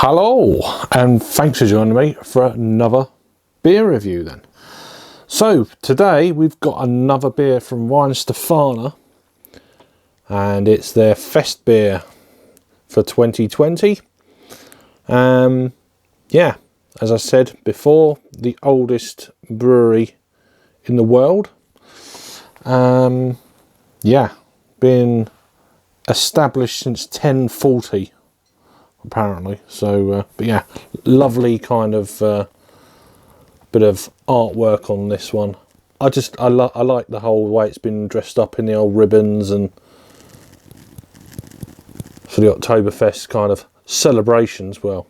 Hello, and thanks for joining me for another beer review then. So today we've got another beer from Weihenstephaner, and it's their Festbier for 2020. Yeah, as I said before, the oldest brewery in the world. Yeah, been established since 1040. Apparently, so but yeah, lovely kind of bit of artwork on this one. I like the whole way it's been dressed up in the old ribbons and for the Oktoberfest kind of celebrations. Well,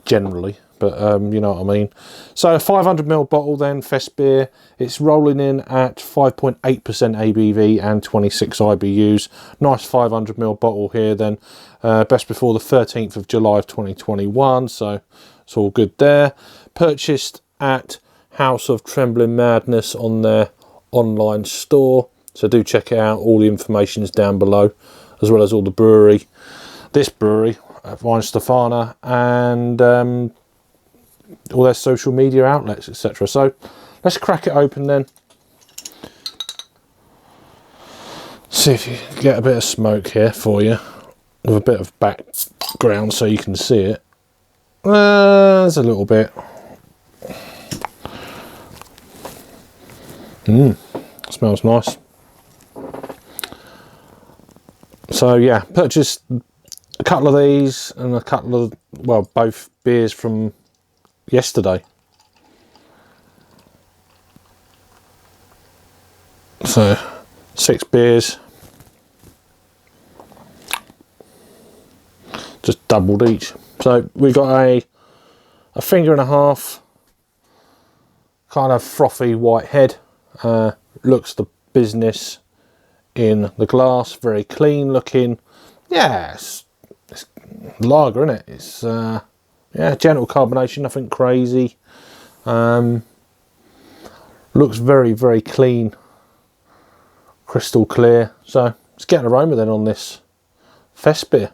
generally, but you know what I mean. So a 500ml bottle then, Festbier. It's rolling in at 5.8% ABV and 26 IBUs. Nice 500ml bottle here then. Best before the 13th of July of 2021, so it's all good there. Purchased at House of Trembling Madness on their online store, so do check it out. All the information is down below, as well as all the brewery, this brewery, Weihenstephaner, and all their social media outlets, etc. So let's crack it open then. See if you can get a bit of smoke here for you, with a bit of background so you can see it. There's a little bit. Smells nice. So yeah, purchased a couple of these and a couple of, well, both beers from yesterday. So 6 beers, just doubled each. So we got a finger and a half, kind of frothy white head. Looks the business in the glass, very clean looking. Yeah, it's lager, isn't it? It's yeah, gentle carbonation, nothing crazy. Looks very clean, crystal clear. So let's get an aroma then on this Festbier.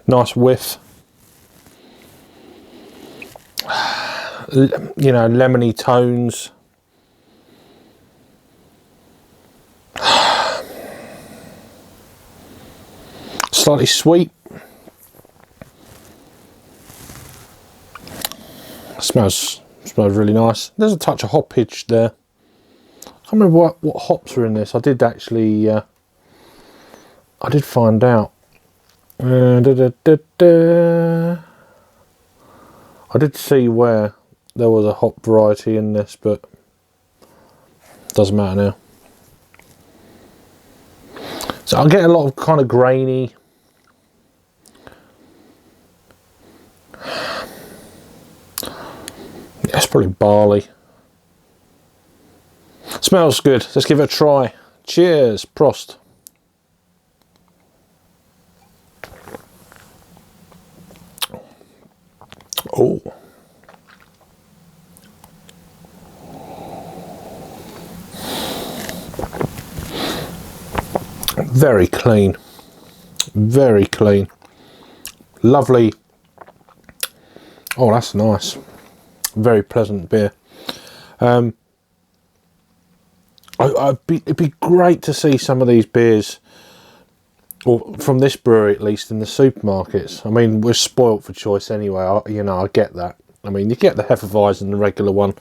Nice whiff. You know, lemony tones. Slightly sweet. Smells really nice. There's a touch of hoppage there. I can't remember what hops are in this. I did actually I did find out. I did see where there was a hop variety in this, but doesn't matter now. So I get a lot of kind of grainy, that's probably barley. Smells good. Let's give it a try. Cheers. Prost. Oh. Very clean. Very clean. Lovely. Oh, that's nice. Very pleasant beer. It'd be great to see some of these beers, or from this brewery at least, in the supermarkets. I mean, we're spoilt for choice anyway. You know, I get that. I mean, you get the Hefeweizen, the regular one.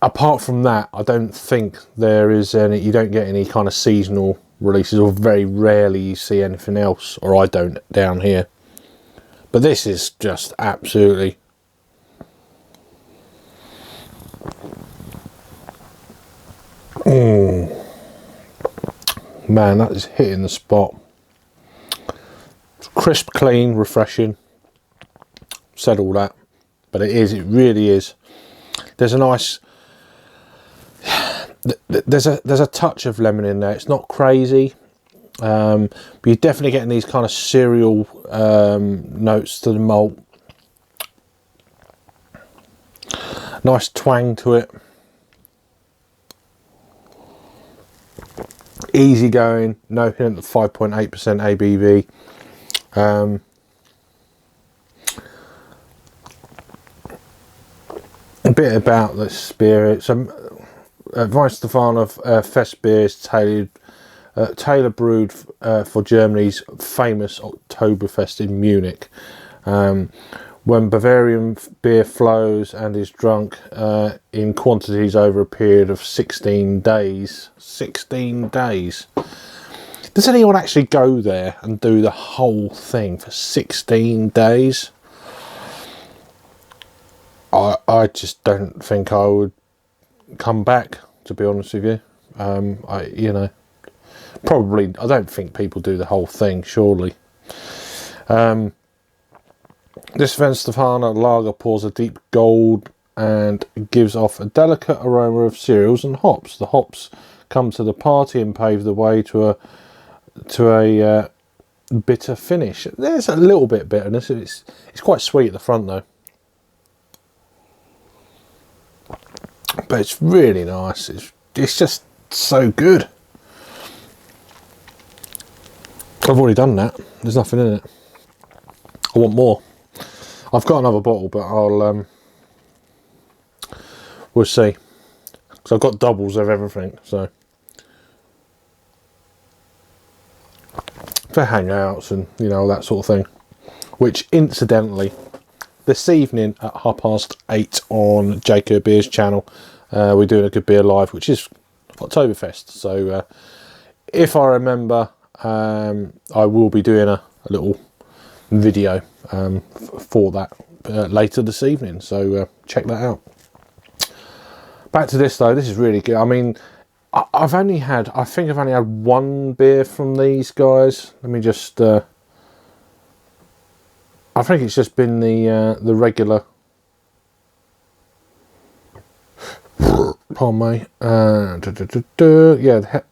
Apart from that, I don't think there is any. You don't get any kind of seasonal releases, or very rarely you see anything else, or I don't down here. But this is just absolutely. Man, that is hitting the spot. It's crisp, clean, refreshing. Said all that, but it really is. There's a nice, there's a touch of lemon in there. It's not crazy, but you're definitely getting these kind of cereal notes to the malt. Nice twang to it. Easy going, no hint of 5.8% ABV. A bit about the spirit. Weihenstephaner Festbier is tailor brewed for Germany's famous Oktoberfest in Munich. When Bavarian beer flows and is drunk in quantities over a period of 16 days. 16 days. Does anyone actually go there and do the whole thing for 16 days? I just don't think I would come back, to be honest with you. Probably, I don't think people do the whole thing, surely. This Weihenstephaner lager pours a deep gold and gives off a delicate aroma of cereals and hops. The hops come to the party and pave the way to a bitter finish. There's a little bit of bitterness. It's quite sweet at the front though. But it's really nice. It's just so good. I've already done that. There's nothing in it. I want more. I've got another bottle, but we'll see. So I've got doubles of everything. So for hangouts and that sort of thing. Which incidentally, this evening at 8:30 on Jacob Beer's channel, we're doing a Good Beer Live, which is Oktoberfest. So if I remember, I will be doing a little video for that later this evening. So check that out. Back to this though. This is really good. I mean, I think I've only had one beer from these guys. Let me just. I think it's just been the regular. Pardon me. Yeah,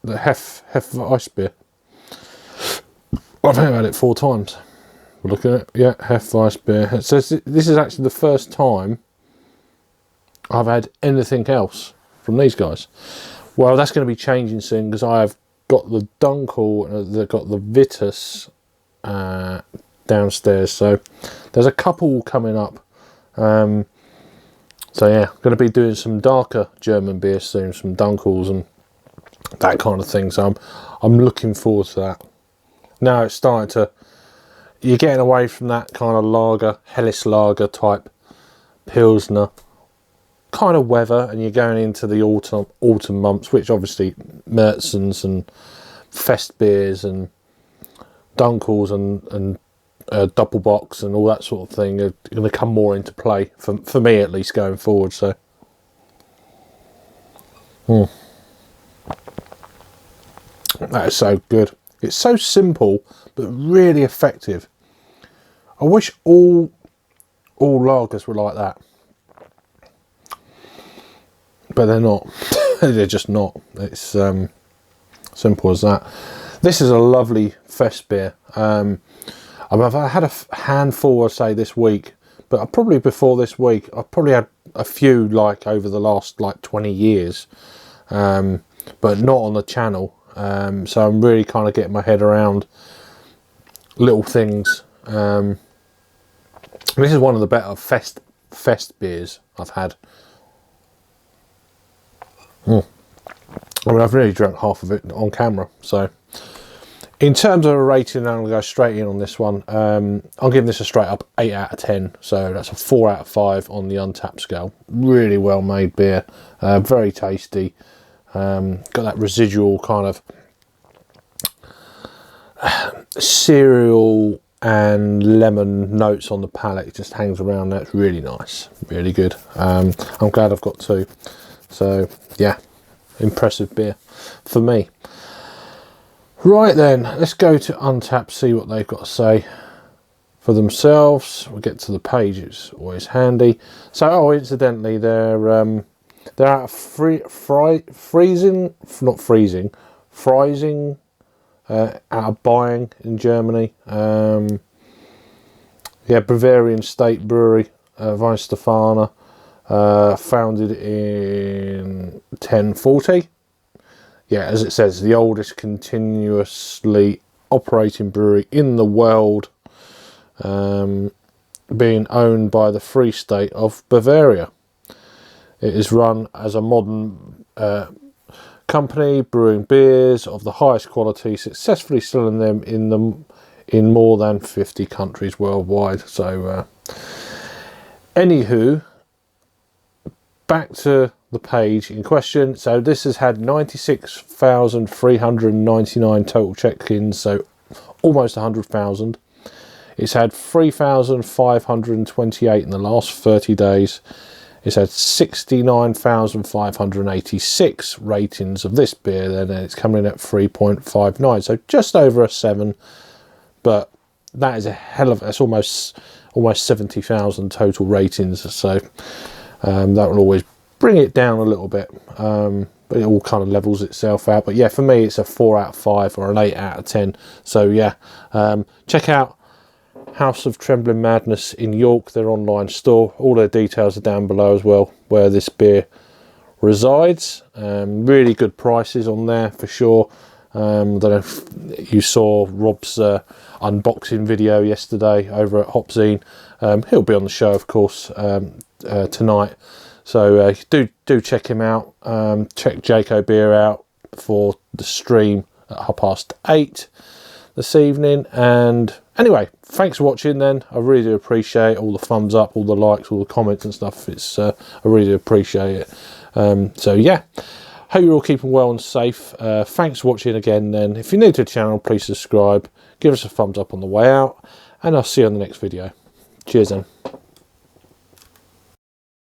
the Festbier. I think I've had it 4 times. Look at it. Yeah, Festbier. It says this is actually the first time I've had anything else from these guys. Well, that's going to be changing soon because I've got the Dunkel, they've got the Vitus downstairs. So there's a couple coming up. So yeah, going to be doing some darker German beers soon, some Dunkels and that kind of thing. So I'm looking forward to that. Now it's starting to, you're getting away from that kind of lager, Helles lager type Pilsner kind of weather, and you're going into the autumn months, which obviously Märzens and Festbiers and Dunkels and Doppelbocks and all that sort of thing are going to come more into play for me at least going forward. So that is so good. It's so simple but really effective. I wish all lagers were like that, but they're not. They're just not. It's simple as that. This is a lovely Festbier. I've had a handful, I'd say, this week, but probably before this week, I've probably had a few like over the last like 20 years, but not on the channel. So I'm really kind of getting my head around little things. This is one of the better fest beers I've had. I mean, I've really drunk half of it on camera. So in terms of a rating, I'm going to go straight in on this one. I'll give this a straight up 8 out of 10. So that's a 4 out of 5 on the Untapped scale. Really well made beer. Very tasty. Got that residual kind of cereal and lemon notes on the palate. It just hangs around there. It's really nice. Really good. I'm glad I've got 2. So yeah, impressive beer for me. Right then, let's go to Untapped, see what they've got to say for themselves. We'll get to the page, it's always handy. So, incidentally, they're out of Freising, out of Bayern in Germany. Yeah, Bavarian State Brewery Weihenstephaner, founded in 1040. yeah, as it says, the oldest continuously operating brewery in the world, being owned by the Free State of Bavaria. It is run as a modern company, brewing beers of the highest quality, successfully selling them in more than 50 countries worldwide. So, anywho, back to the page in question. So this has had 96,399 total check-ins, so almost 100,000. It's had 3,528 in the last 30 days. It's had 69,586 ratings of this beer then, and it's coming in at 3.59, so just over a 7. But that is a hell of, that's almost 70,000 total ratings, so that will always bring it down a little bit, but it all kind of levels itself out. But yeah, for me it's a 4 out of 5 or an 8 out of 10. So yeah, check out House of Trembling Madness in York, their online store. All their details are down below as well, where this beer resides. Really good prices on there for sure. I don't know if you saw Rob's unboxing video yesterday over at Hopzine. He'll be on the show, of course, tonight. So do check him out. Check Jaco Beer out for the stream at 8:30 this evening. And anyway, thanks for watching then. I really do appreciate all the thumbs up, all the likes, all the comments and stuff. It's I really do appreciate it. So yeah, hope you're all keeping well and safe. Thanks for watching again then. If you're new to the channel, please subscribe, give us a thumbs up on the way out, and I'll see you on the next video. Cheers then.